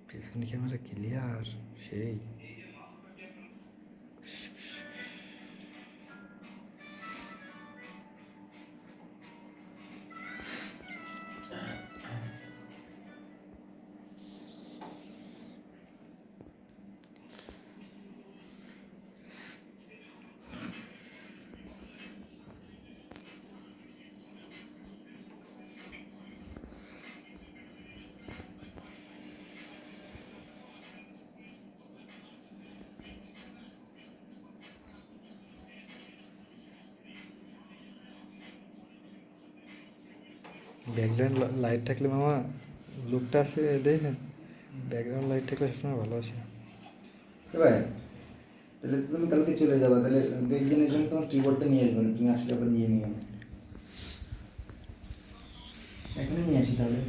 পেছনে camera clear সেই। Background light থাকলে মামা লুকটা আছে দেখেন, ব্যাকগ্রাউন্ড লাইট থাকলে সবসময় ভালো আসে। এবার তাহলে তো তুমি কালকে চলে যাবা, তাহলে 2 দিনের জন্য তোমার কিবোর্ডটা নিয়ে আসবে না, তুমি আসলে আবার নিয়ে নিও। এখনই নিয়ে আসি তাহলে।